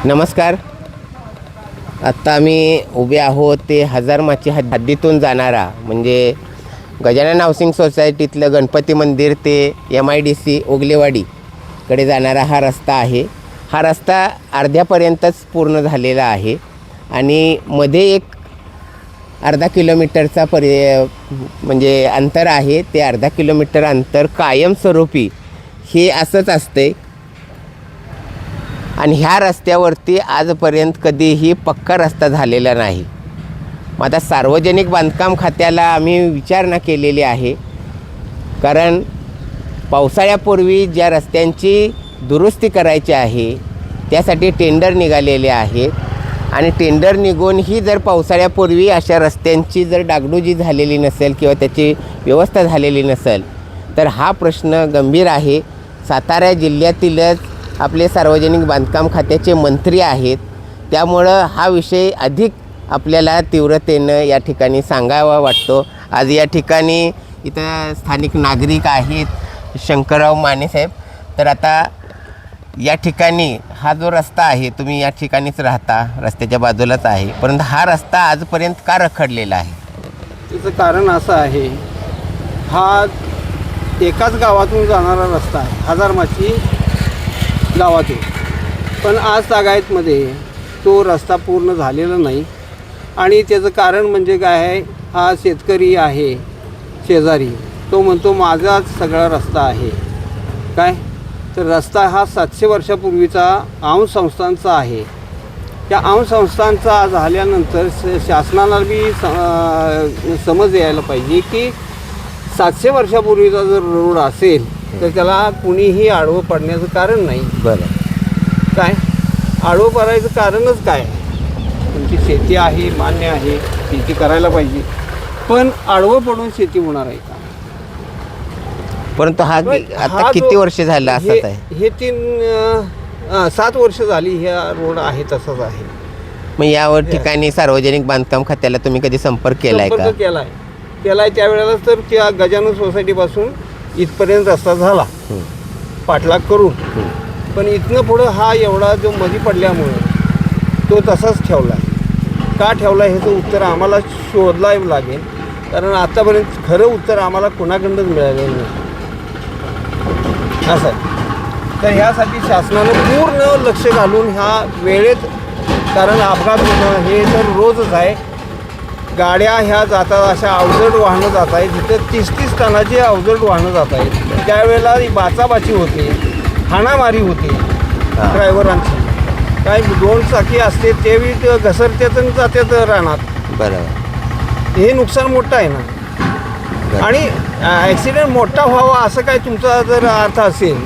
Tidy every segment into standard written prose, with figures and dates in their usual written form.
नमस्कार. आत्ता आम्ही उभे आहोत ते हजारमाची हद्दीतून जाणारा म्हणजे गजानन हाऊसिंग सोसायटीतलं गणपती मंदिर ते MIDC ओगलेवाडीकडे जाणारा हा रस्ता आहे. हा रस्ता अर्ध्यापर्यंतच पूर्ण झालेला आहे आणि मध्ये एक अर्धा किलोमीटरचा म्हणजे अंतर आहे. ते अर्धा किलोमीटर अंतर कायमस्वरूपी हे असंच असते आणि ह्या रस्त्यावरती आजपर्यंत कधीही पक्का रस्ता झालेला नाही. मग आता सार्वजनिक बांधकाम खात्याला आम्ही विचारणा केलेली आहे, कारण पावसाळ्यापूर्वी ज्या रस्त्यांची दुरुस्ती करायची आहे त्यासाठी टेंडर निघालेले आहेत आणि टेंडर निघूनही जर पावसाळ्यापूर्वी अशा रस्त्यांची जर डागडुजी झालेली नसेल किंवा त्याची व्यवस्था झालेली नसेल तर हा प्रश्न गंभीर आहे. सातारा जिल्ह्यातीलच आपले सार्वजनिक बांधकाम खात्याचे मंत्री आहेत, त्यामुळं हा विषय अधिक आपल्याला तीव्रतेनं या ठिकाणी सांगावा वाटतो. आज या ठिकाणी इथं स्थानिक नागरिक आहेत, शंकरराव माने साहेब. तर आता या ठिकाणी हा जो रस्ता आहे, तुम्ही या ठिकाणीच राहता, रस्त्याच्या बाजूलाच आहे, परंतु हा रस्ता आजपर्यंत का रखडलेला आहे? त्याचं कारण असं आहे, हा एकाच गावातून जाणारा रस्ता आहे, हजारमाची गावातून. पण आज तागायतमध्ये तो रस्ता पूर्ण झालेला नाही आणि त्याचं कारण म्हणजे काय आहे, हा शेतकरी आहे शेजारी, तो म्हणतो माझाच सगळा रस्ता आहे. काय तर रस्ता हा 700 वर्षापूर्वीचा औंध संस्थांचा आहे. त्या औंध संस्थांचा झाल्यानंतर शासनाला बी समज यायला पाहिजे की 700 वर्षापूर्वीचा जर रोड असेल तर त्याला कुणीही आडवं पडण्याचं कारण नाही. बरं, काय आडवं पडायचं कारणच काय? तुमची शेती आहे, मान्य आहे, शेती करायला पाहिजे, पण आडवं पडून शेती होणार आहे का? परंतु हा आता किती वर्ष झालं असंच आहे? हे 7 वर्ष झाली ह्या रोड आहे तसंच आहे. मग यावर ठिकाणी सार्वजनिक बांधकाम खात्याला तुम्ही कधी संपर्क केलाय का? संपर्क केलाय त्यावेळेलाच तर त्या गजानन सोसायटीपासून इथपर्यंत रस्ता झाला पाठलाग करून. पण इथनं पुढं हा एवढा जो मधी पडल्यामुळं तो तसाच ठेवला आहे. का ठेवला ह्याचं उत्तर आम्हाला शोधायला लागेल, कारण आत्तापर्यंत खरं उत्तर आम्हाला कुणाकडूनच मिळालेलं नाही असं आहे. तर ह्यासाठी शासनानं पूर्ण लक्ष घालून ह्या वेळेत, कारण अपघात होणं हे तर रोजच आहे. गाड्या ह्या जातात, अशा अवजड वाहनं जात आहेत, जिथं 30-30 टनाची अवजड वाहनं जात आहेत. त्यावेळेला बाचाबाची होते, हाणामारी होते ड्रायव्हरांची. काय 2 चाकी असते तेही घसरतात आणि जातात रानात. बरोबर, हे नुकसान मोठं आहे ना. आणि ॲक्सिडेंट मोठा व्हावा असं काय तुमचा जर अर्थ असेल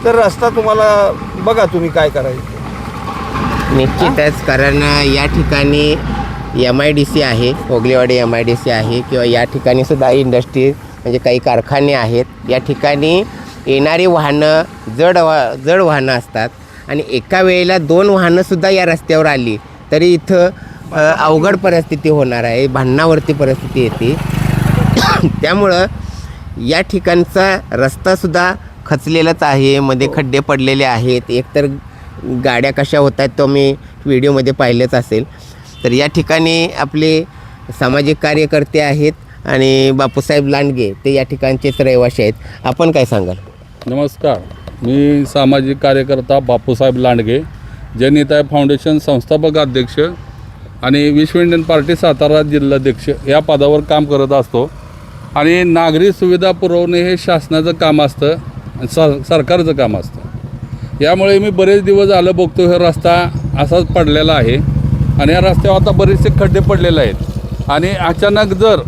तर रस्ता तुम्हाला बघा तुम्ही काय करायचं. निश्चितच. कारण या ठिकाणी MIDC आहे, ओगलेवाडी MIDC आहे, किंवा या ठिकाणी सुद्धा इंडस्ट्री म्हणजे काही कारखाने आहेत. या ठिकाणी येणारी वाहनं जड वाहनं असतात आणि एका वेळेला 2 वाहनंसुद्धा या रस्त्यावर आली तरी इथं अवघड परिस्थिती होणार आहे, भांडणावरती परिस्थिती येते. त्यामुळं या ठिकाणचा रस्तासुद्धा खचलेलाच आहे, मध्ये खड्डे पडलेले आहेत. एकतर गाड्या कशा होत आहेत तो मी व्हिडिओमध्ये पाहिलेच असेल. तर या ठिकाणी आपले सामाजिक कार्यकर्ते आहेत आणि बापूसाहेब लांडगे ते या ठिकाणचेच रहिवासी आहेत. आपण काय सांगाल? नमस्कार, मी सामाजिक कार्यकर्ता बापूसाहेब लांडगे, जनहिताय फाउंडेशन संस्थापक अध्यक्ष आणि विश्व इंडियन पार्टी सातारा जिल्हाध्यक्ष या पदावर काम करत असतो. आणि नागरी सुविधा पुरवणे हे शासनाचं काम असतं, सरकारचं काम असतं. यामुळे मी बरेच दिवस झालं बघतो हे रस्ता असाच पडलेला आहे आणि या रस्त्यावर आता बरेचसे खड्डे पडलेले आहेत. आणि अचानक जर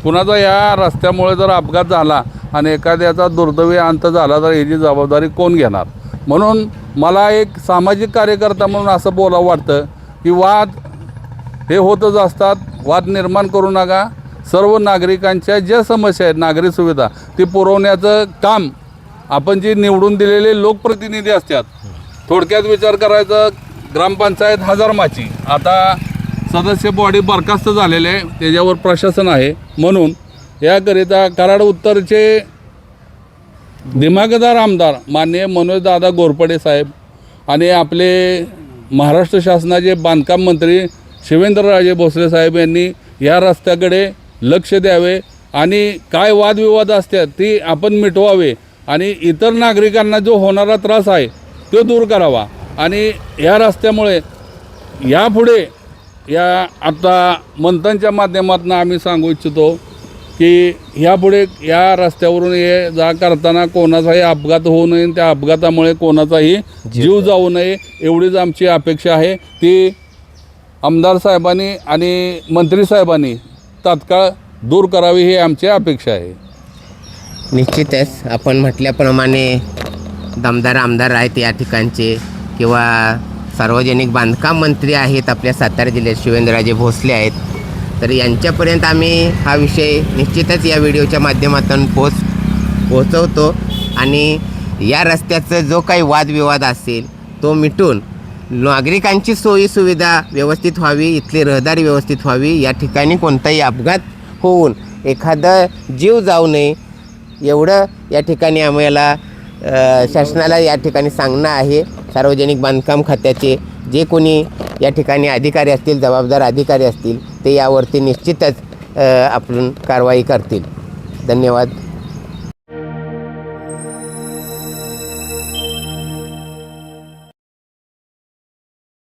कुणाचा या रस्त्यामुळे जर अपघात झाला आणि एखाद्याचा दुर्दैवी अंत झाला तर याची जबाबदारी कोण घेणार? म्हणून मला एक सामाजिक कार्यकर्ता म्हणून असं बोलावं वाटतं की वाद हे होतच असतात, वाद निर्माण करू नका. सर्व नागरिकांच्या ज्या समस्या आहेत नागरी सुविधा ती पुरवण्याचं काम आपण जी निवडून दिलेले लोकप्रतिनिधी असतात. थोडक्यात विचार करायचं, ग्रामपंचायत हजारमाची आता सदस्य बॉडी बरखास्त झालेले आहे, त्याच्यावर प्रशासन आहे. म्हणून याकरिता कराड उत्तरचे दिमागदार आमदार माननीय मनोजदादा घोरपडे साहेब आणि आपले महाराष्ट्र शासनाचे बांधकाम मंत्री शिवेंद्रराजे भोसले साहेब यांनी या रस्त्याकडे लक्ष द्यावे आणि काय वादविवाद असतात ती आपण मिटवावे आणि इतर नागरिकांना जो होणारा त्रास आहे तो दूर करावा आणि या रस्त्यामुळे यापुढे या आता मंथनच्या माध्यमातून आम्ही सांगू इच्छितो की ह्यापुढे या रस्त्यावरून ये जा करताना कोणाचाही अपघात होऊ नये, त्या अपघातामुळे कोणाचाही जीव जाऊ नये एवढीच आमची अपेक्षा आहे. ती आमदार साहेबांनी आणि मंत्री साहेबांनी तात्काळ दूर करावी ही आमची अपेक्षा आहे. निश्चितच आपण म्हटल्याप्रमाणे दमदार आमदार आहेत या ठिकाणचे किंवा सार्वजनिक बांधकाम मंत्री आहेत आपल्या सातारा जिल्ह्यात शिवेंद्रराजे भोसले आहेत. तर यांच्यापर्यंत आम्ही हा विषय निश्चितच या व्हिडिओच्या माध्यमातून पोहोचवतो आणि या रस्त्याचा जो काही वादविवाद असेल तो मिटून नागरिकांची सोयीसुविधा व्यवस्थित व्हावी, इथली रहदारी व्यवस्थित व्हावी, या ठिकाणी कोणताही अपघात होऊन एखादा जीव जाऊ नये एवढं या ठिकाणी आम्हाला शासनाला या ठिकाणी सांगणं आहे. सार्वजनिक बांधकाम खात्याचे जे कोणी या ठिकाणी अधिकारी असतील, जबाबदार अधिकारी असतील ते यावरती निश्चितच आपण कारवाई करतील. धन्यवाद.